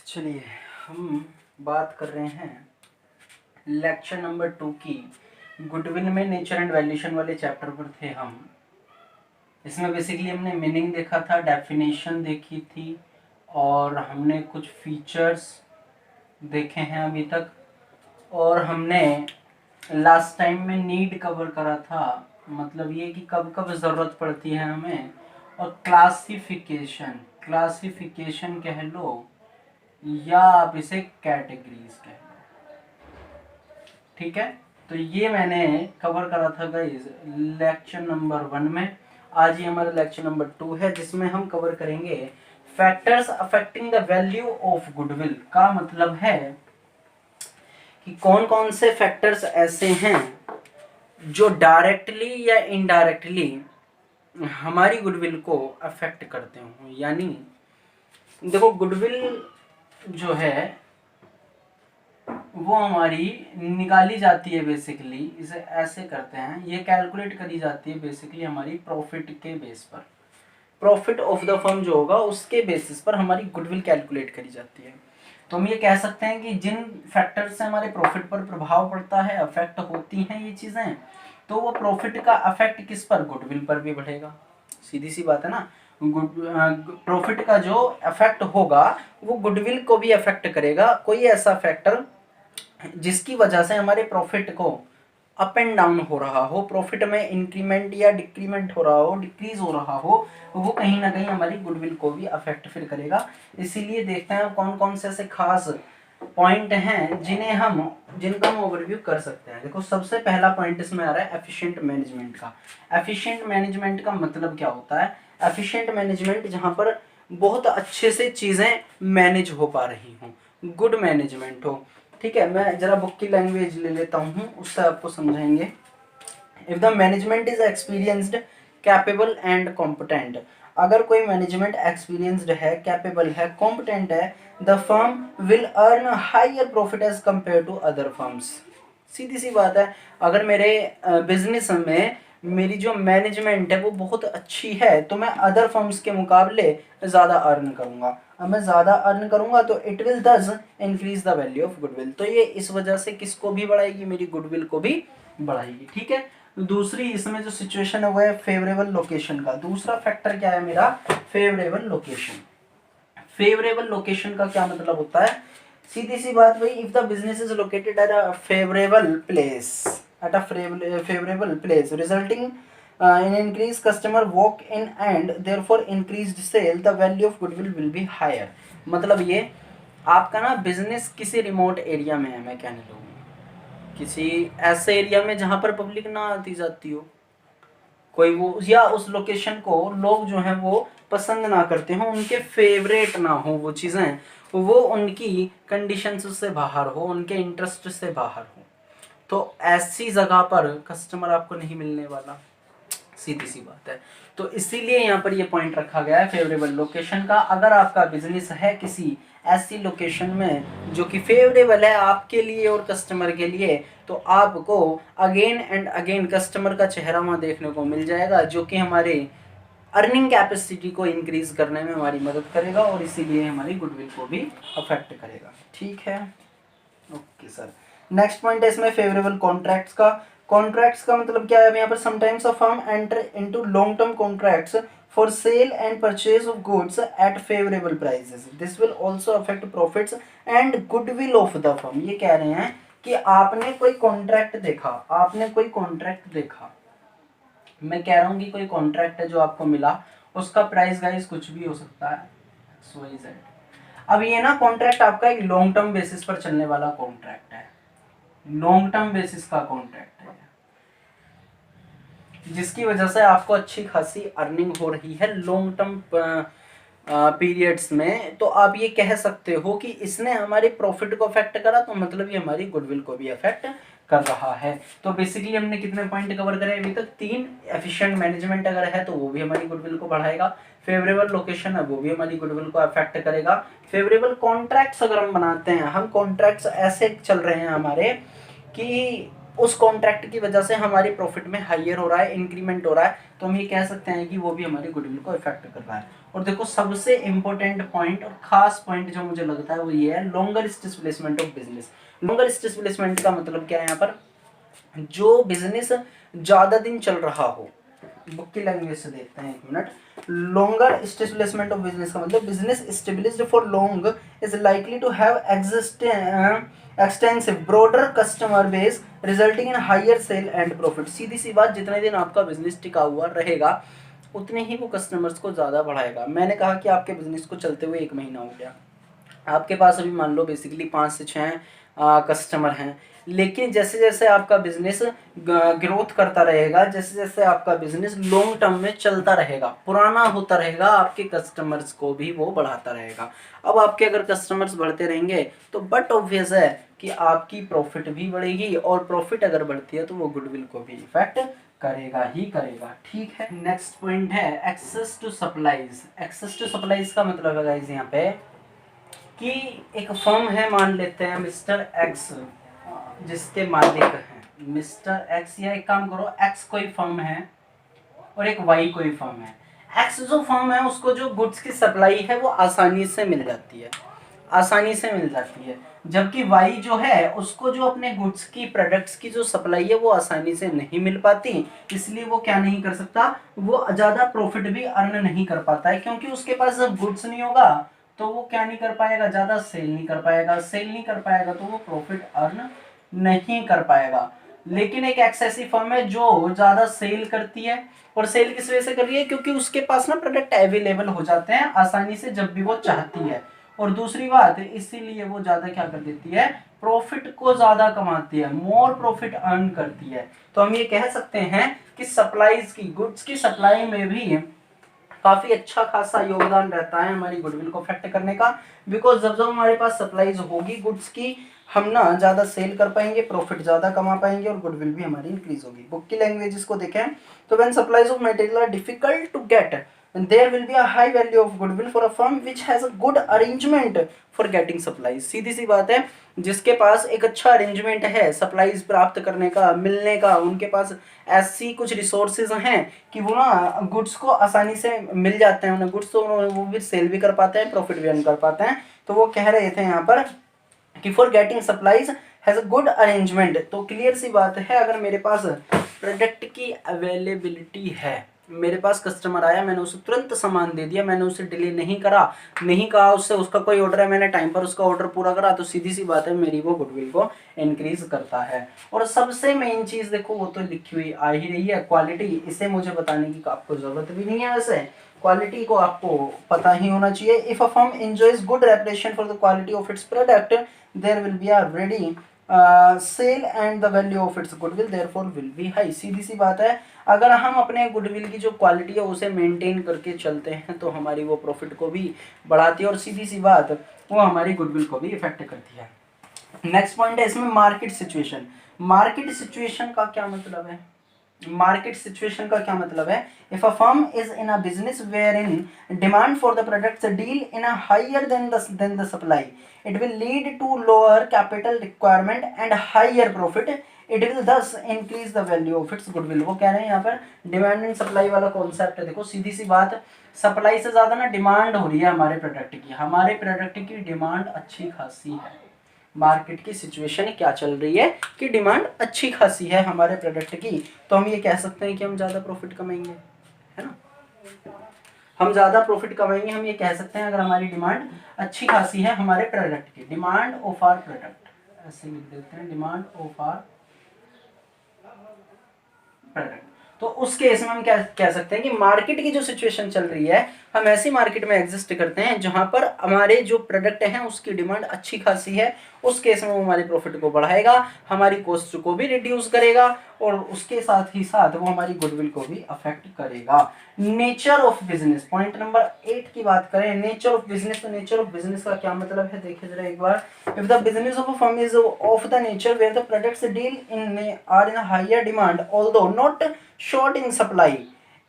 चलिए हम बात कर रहे हैं लेक्चर नंबर 2 की। गुडविल में नेचर एंड वैल्यूएशन वाले चैप्टर पर थे हम। इसमें बेसिकली हमने मीनिंग देखा था, डेफिनेशन देखी थी और हमने कुछ फीचर्स देखे हैं अभी तक, और हमने लास्ट टाइम में नीड कवर करा था, मतलब ये कि कब कब ज़रूरत पड़ती है हमें, और क्लासिफिकेशन कह लो या आप इसे कैटेगरीज कह लो। ठीक है, तो ये मैंने कवर करा था गाइस लेक्चर नंबर 1 में। आज ये हमारा लेक्चर नंबर 2 है जिसमें हम कवर करेंगे factors affecting the value of goodwill. का मतलब है कि कौन कौन से फैक्टर्स ऐसे हैं जो डायरेक्टली या इनडायरेक्टली हमारी गुडविल को अफेक्ट करते हों। यानी देखो, गुडविल जो है वो हमारी निकाली जाती है, बेसिकली इसे ऐसे करते हैं, ये कैलकुलेट करी जाती है बेसिकली हमारी प्रॉफिट के बेस पर। प्रॉफिट ऑफ द फर्म जो होगा उसके बेसिस पर हमारी गुडविल कैलकुलेट करी जाती है। तो हम ये कह सकते हैं कि जिन फैक्टर से हमारे प्रॉफिट पर प्रभाव पड़ता है, अफेक्ट होती हैं ये चीज़ें, तो वो प्रॉफिट का अफेक्ट किस पर, गुडविल पर भी बढ़ेगा। सीधी सी बात है ना, प्रॉफिट का जो अफेक्ट होगा वो गुडविल को भी अफेक्ट करेगा। कोई ऐसा फैक्टर जिसकी वजह से हमारे प्रॉफिट को अप एंड डाउन हो रहा हो, प्रॉफिट में इंक्रीमेंट या डिक्रीमेंट हो रहा हो, डिक्रीज हो रहा हो, वो कहीं ना कहीं हमारी गुडविल को भी अफेक्ट फिर करेगा। इसीलिए देखते हैं कौन कौन से ऐसे खास पॉइंट हैं जिनका हम ओवरव्यू कर सकते हैं। देखो, सबसे पहला पॉइंट इसमें आ रहा है एफिशिएंट मैनेजमेंट का। एफिशिएंट मैनेजमेंट का मतलब क्या होता है? एफिशिएंट मैनेजमेंट जहाँ पर बहुत अच्छे से चीज़ें मैनेज हो पा रही हों, गुड मैनेजमेंट हो। ठीक है, मैं जरा बुक की लैंग्वेज ले लेता हूँ, उससे आपको समझाएंगे। If the management is experienced, capable and competent, अगर कोई मैनेजमेंट एक्सपीरियंस्ड है, कैपेबल है, कॉम्पिटेंट है, the firm will earn higher profit as compared to other firms. सीधी सी बात है, अगर मेरे बिजनेस में मेरी जो मैनेजमेंट है वो बहुत अच्छी है तो मैं अदर फर्म्स के मुकाबले ज़्यादा अर्न करूँगा। अब मैं ज़्यादा अर्न करूँगा तो it will thus increase the value of goodwill. तो ये इस वजह से किसको भी बढ़ाएगी, मेरी गुडविल को भी बढ़ाएगी। ठीक है, दूसरी इसमें जो सिचुएशन है वो है फेवरेबल लोकेशन का। दूसरा फैक्टर क्या है मेरा? Favourable location. फेवरेबल लोकेशन का क्या मतलब होता है? सीधी सी बात भाई, if the business is located at a favourable place, favorable place resulting in increased customer walk in and therefore increased sale, the value of goodwill will be higher। मतलब ये आपका ना बिजनेस किसी रिमोट एरिया में है, मैं कहने लगूँ किसी ऐसे एरिया में जहाँ पर पब्लिक ना आती जाती हो, कोई वो, या उस लोकेशन को लोग जो हैं वो पसंद ना करते हो, उनके फेवरेट ना हो वो चीज़ें, वो उनकी कंडीशंस से बाहर हो, उनके इंटरेस्ट से बाहर हो, तो ऐसी जगह पर कस्टमर आपको नहीं मिलने वाला। सीधी सी बात है। तो इसीलिए यहाँ पर ये पॉइंट रखा गया है फेवरेबल लोकेशन का। अगर आपका बिजनेस है किसी ऐसी लोकेशन में जो कि फेवरेबल है आपके लिए और कस्टमर के लिए, तो आपको अगेन एंड अगेन कस्टमर का चेहरा वहाँ देखने को मिल जाएगा, जो कि हमारे अर्निंग कैपेसिटी को इंक्रीज करने में हमारी मदद करेगा और इसीलिए हमारी गुडविल को भी अफेक्ट करेगा। ठीक है, ओके सर। नेक्स्ट पॉइंट है इसमें फेवरेबल कॉन्ट्रैक्ट्स का। कॉन्ट्रैक्ट्स का मतलब क्या है? यहाँ पर sometimes a firm enter into long term contracts for sale and purchase of goods at favourable prices, this will also affect profits and goodwill of the firm. ये कह रहे हैं कि आपने कोई कॉन्ट्रैक्ट देखा, आपने कोई कॉन्ट्रैक्ट देखा, मैं कह रहा हूँ कि कोई कॉन्ट्रैक्ट है जो आपको मिला, उसका प्राइस गाइस कुछ भी हो सकता है, XYZ। अब ये ना कॉन्ट्रैक्ट आपका एक लॉन्ग टर्म बेसिस पर चलने वाला कॉन्ट्रैक्ट है, लॉन्ग टर्म बेसिस का कॉन्ट्रैक्ट है, जिसकी वजह से आपको अच्छी खासी अर्निंग हो रही है लॉन्ग टर्म पीरियड्स में। तो आप ये कह सकते हो कि इसने हमारे प्रॉफिट को अफेक्ट करा, तो मतलब ये हमारी गुडविल को भी अफेक्ट कर रहा है। तो बेसिकली हमने कितने पॉइंट कवर करे अभी तक? 3। एफिशिएंट मैनेजमेंट अगर है तो वो भी हमारी गुडविल को बढ़ाएगा, फेवरेबल लोकेशन है वो भी हमारी गुडविल को अफेक्ट करेगा, फेवरेबल कॉन्ट्रैक्ट्स अगर हम बनाते हैं, हम कॉन्ट्रैक्ट्स ऐसे चल रहे हैं हमारे कि उस कॉन्ट्रैक्ट की वजह से हमारी प्रॉफिट में हायर हो रहा है, इंक्रीमेंट हो रहा है, तो हम ये कह सकते हैं कि वो भी हमारी गुडविल को इफेक्ट कर रहा है। और देखो सबसे इंपॉर्टेंट पॉइंट और खास पॉइंट जो मुझे लगता है वो ये है, longer displacement of business. Longer displacement का मतलब क्या है यहाँ पर, जो बिजनेस ज्यादा दिन चल रहा हो, बुक की लैंग्वेज से देखते हैं एक minute. Longer establishment of business का मतलब business established for long is likely to have extensive broader customer base resulting in higher sale and profit. सीधी सी बात, जितने दिन आपका बिजनेस टिका हुआ रहेगा उतने ही वो कस्टमर्स को ज़्यादा बढ़ाएगा। मैंने कहा कि आपके बिजनेस को चलते हुए 1 महीना हो गया, आपके पास अभी मान लो बेसिकली 5 से 6 कस्टमर हैं, लेकिन जैसे जैसे आपका बिजनेस ग्रोथ करता रहेगा, जैसे जैसे आपका बिजनेस लॉन्ग टर्म में चलता रहेगा, पुराना होता रहेगा, आपके कस्टमर्स को भी वो बढ़ाता रहेगा। अब आपके अगर कस्टमर्स बढ़ते रहेंगे तो बट ऑब्वियस है कि आपकी प्रॉफिट भी बढ़ेगी, और प्रॉफिट अगर बढ़ती है तो वो गुडविल को भी इफेक्ट करेगा ही करेगा। ठीक है, नेक्स्ट पॉइंट है access to supplies. Access to supplies का मतलब है गाइस यहाँ पे कि एक फर्म है, मान लेते हैं मिस्टर एक्स, जिसके मालिक हैं मिस्टर एक्स, या एक काम करो एक्स कोई फर्म है और एक वाई कोई फर्म है। एक्स जो फर्म है उसको जो गुड्स की सप्लाई है वो आसानी से मिल जाती है, आसानी से मिल जाती है, जबकि वाई जो है उसको जो अपने गुड्स की प्रोडक्ट्स की जो सप्लाई है वो आसानी से नहीं मिल पाती, इसलिए वो क्या नहीं कर सकता, वो ज़्यादा प्रॉफिट भी अर्न नहीं कर पाता है, क्योंकि उसके पास जब गुड्स नहीं होगा तो वो क्या नहीं कर पाएगा, ज़्यादा सेल नहीं कर पाएगा, सेल नहीं कर पाएगा तो वो प्रॉफिट अर्न नहीं कर पाएगा। लेकिन एक एक्स ऐसी फर्म है जो ज़्यादा सेल करती है, और सेल किस वजह से कर रही है, क्योंकि उसके पास ना प्रोडक्ट अवेलेबल हो जाते हैं आसानी से जब भी वो चाहती है, और दूसरी बात इसीलिए वो ज़्यादा क्या कर देती है, प्रॉफिट को ज़्यादा कमाती है, मोर प्रॉफिट अर्न करती है। तो हम ये कह सकते हैं कि सप्लाईज की, गुड्स की सप्लाई में भी काफी अच्छा खासा योगदान रहता है हमारी गुडविल को इफेक्ट करने का, बिकॉज जब जब हमारे पास सप्लाईज होगी गुड्स की, हम ना ज़्यादा सेल कर पाएंगे, प्रॉफिट ज़्यादा कमा पाएंगे, और गुडविल भी हमारी इंक्रीज होगी। बुक की लैंग्वेज इसको देखें तो when supplies of material are difficult to get, there will be a high value of goodwill for a firm which has a good arrangement for getting supplies। सीधी सी बात है, जिसके पास एक अच्छा अरेंजमेंट है सप्लाईज प्राप्त करने का, मिलने का, उनके पास ऐसी कुछ रिसोर्सेज हैं कि वो ना गुड्स को आसानी से मिल जाते हैं, उन्हें गुड्स तो वो भी सेल भी कर पाते हैं, प्रॉफिट भी अर्न कर पाते हैं। तो वो कह रहे थे यहाँ पर कि for getting supplies has a good arrangement. तो क्लियर सी बात है, अगर मेरे पास प्रोडक्ट की अवेलेबिलिटी है, मेरे पास कस्टमर आया, मैंने उसे तुरंत सामान दे दिया, मैंने उसे डिले नहीं करा, नहीं कहा उससे उसका कोई ऑर्डर है, मैंने टाइम पर उसका ऑर्डर पूरा करा, तो सीधी सी बात है मेरी वो गुडविल को इंक्रीज करता है। और सबसे मेन चीज़ देखो वो तो लिखी हुई आ ही रही है, क्वालिटी। इसे मुझे बताने की आपको जरूरत भी नहीं है, वैसे क्वालिटी को आपको पता ही होना चाहिए। If a firm enjoys good reputation for the quality of its product, there will be a ready sale and the value of its goodwill therefore will be high. सीधी सी बात है, अगर हम अपने गुडविल की जो क्वालिटी है उसे मेंटेन करके चलते हैं तो हमारी वो प्रॉफिट को भी बढ़ाती है, और सीधी सी बात वो हमारी गुडविल को भी इफेक्ट करती है। नेक्स्ट पॉइंट है इसमें मार्केट सिचुएशन। मार्केट सिचुएशन का क्या मतलब है, मार्केट सिचुएशन का क्या मतलब है, if a firm is in a business where in demand for the products deal in a higher than the supply, it will lead to lower capital requirement and higher profit, it will thus increase the value of its goodwill. वो कह रहे हैं यहाँ पर demand and supply वाला concept है। देखो सीधी सी बात, सप्लाई से ज्यादा ना डिमांड हो रही है हमारे प्रोडक्ट की, हमारे प्रोडक्ट की डिमांड अच्छी खासी है, मार्केट की सिचुएशन क्या चल रही है कि डिमांड अच्छी खासी है हमारे प्रोडक्ट की, तो हम ये कह सकते हैं कि हम ज़्यादा प्रॉफिट कमाएंगे, है ना, हम ज़्यादा प्रॉफिट कमाएंगे। हम ये कह सकते हैं अगर हमारी डिमांड अच्छी खासी है हमारे प्रोडक्ट की, डिमांड ऑफ आर प्रोडक्ट, ऐसे लिख देते हैं डिमांड ऑफ आर प्रोडक्ट। तो उस केस में हम क्या कह सकते हैं कि मार्केट की जो सिचुएशन चल रही है, हम ऐसी मार्केट में एग्जिस्ट करते हैं जहां पर हमारे जो प्रोडक्ट हैं उसकी डिमांड अच्छी खासी है, उस केस में वो हमारी प्रॉफिट को बढ़ाएगा, हमारी कॉस्ट को भी रिड्यूस करेगा, और उसके साथ ही साथ वो हमारी गुडविल को भी अफेक्ट करेगा। Nature of business, point number 8 की बात करें, नेचर ऑफ बिजनेस। तो नेचर ऑफ बिजनेस का क्या मतलब है, देखिए जरा एक बार। If the business of a firm is of the nature where the products deal in are in higher demand although not short in supply,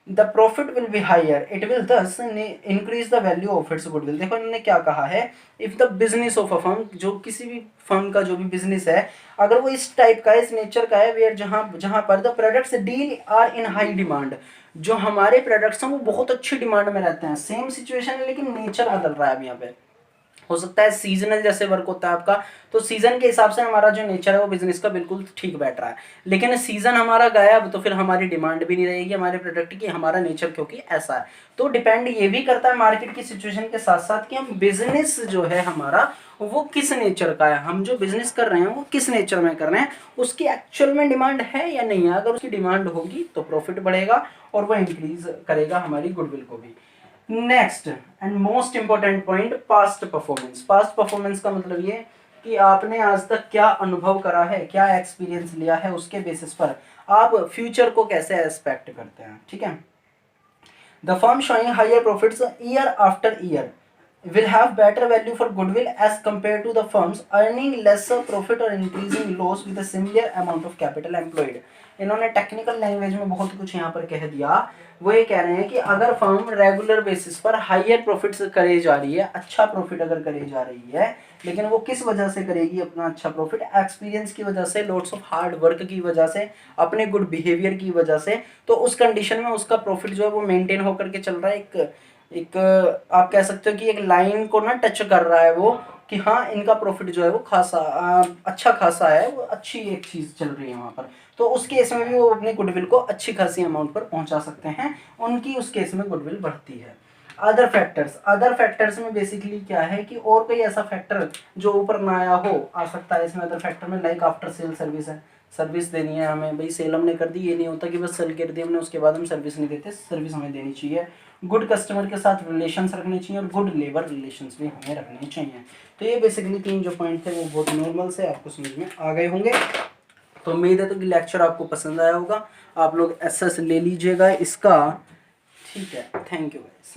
the profit will be higher, it will thus increase the value of its goodwill. देखो इन्होंने क्या कहा है, if the business of a firm, जो किसी भी firm का जो भी बिजनेस है, अगर वो इस टाइप का है, इस नेचर का है, वेयर जहाँ जहाँ पर the products deal are in high demand, जो हमारे प्रोडक्ट्स हैं वो बहुत अच्छी डिमांड में रहते हैं। सेम सिचुएशन है लेकिन नेचर बदल रहा है अब यहाँ पे। हो सकता है सीजनल जैसे वर्क होता है आपका, तो सीजन के हिसाब से हमारा जो नेचर है वो बिजनेस का बिल्कुल ठीक बैठ रहा है, लेकिन सीजन हमारा गायब तो फिर हमारी डिमांड भी नहीं रहेगी हमारे प्रोडक्ट की, हमारा नेचर क्योंकि ऐसा है। तो डिपेंड ये भी करता है मार्केट की सिचुएशन के साथ साथ कि हम बिजनेस जो है हमारा वो किस नेचर का है, हम जो बिजनेस कर रहे हैं वो किस नेचर में कर रहे हैं, उसकी एक्चुअल में डिमांड है या नहीं है। अगर उसकी डिमांड होगी तो प्रॉफिट बढ़ेगा और वो इंक्रीज करेगा हमारी गुडविल को भी। Next and most important point, past performance. Past performance का मतलब ये कि आपने आज तक क्या अनुभव करा है, क्या एक्सपीरियंस लिया है, उसके बेसिस पर आप फ्यूचर को कैसे एक्सपेक्ट करते हैं। ठीक है, the firm showing higher profits year after year will have better value for goodwill as compared to the firms earning lesser profit or increasing loss with a similar amount of capital employed। इन्होंने technical language में बहुत कुछ यहाँ पर कह दिया। वो ये कह रहे हैं कि अगर फर्म रेगुलर बेसिस पर हायर प्रॉफिट्स करे जा रही है, अच्छा प्रॉफिट अगर करे जा रही है, लेकिन वो किस वजह से करेगी अपना अच्छा प्रॉफिट, एक्सपीरियंस की वजह से, लॉट्स ऑफ हार्ड वर्क की वजह से, अपने गुड बिहेवियर की वजह से, तो उस कंडीशन में उसका प्रॉफिट जो है वो मेंटेन होकर के चल रहा है। एक आप कह सकते हो कि एक लाइन को ना टच कर रहा है वो, कि हाँ इनका प्रॉफिट जो है वो खासा अच्छा खासा है, वो अच्छी एक चीज़ चल रही है वहाँ पर, तो उस केस में भी वो अपनी गुडविल को अच्छी खासी अमाउंट पर पहुँचा सकते हैं, उनकी उस केस में गुडविल बढ़ती है। अदर फैक्टर्स, अदर फैक्टर्स में बेसिकली क्या है कि और कोई ऐसा फैक्टर जो ऊपर ना आया हो आ सकता है इसमें अदर फैक्टर में, लाइक आफ्टर सेल सर्विस है, सर्विस देनी है हमें, भाई सेल हमने कर दी, ये नहीं होता कि बस सेल कर दी हमने उसके बाद हम सर्विस नहीं देते, सर्विस हमें देनी चाहिए। गुड कस्टमर के साथ रिलेशंस रखने चाहिए और गुड लेबर रिलेशंस भी हमें रखने चाहिए। तो ये बेसिकली 3 जो पॉइंट थे वो बहुत नॉर्मल से आपको समझ में आ गए होंगे। तो उम्मीद है तो कि लेक्चर आपको पसंद आया होगा, आप लोग एसएस ले लीजिएगा इसका। ठीक है, थैंक यू गाइस।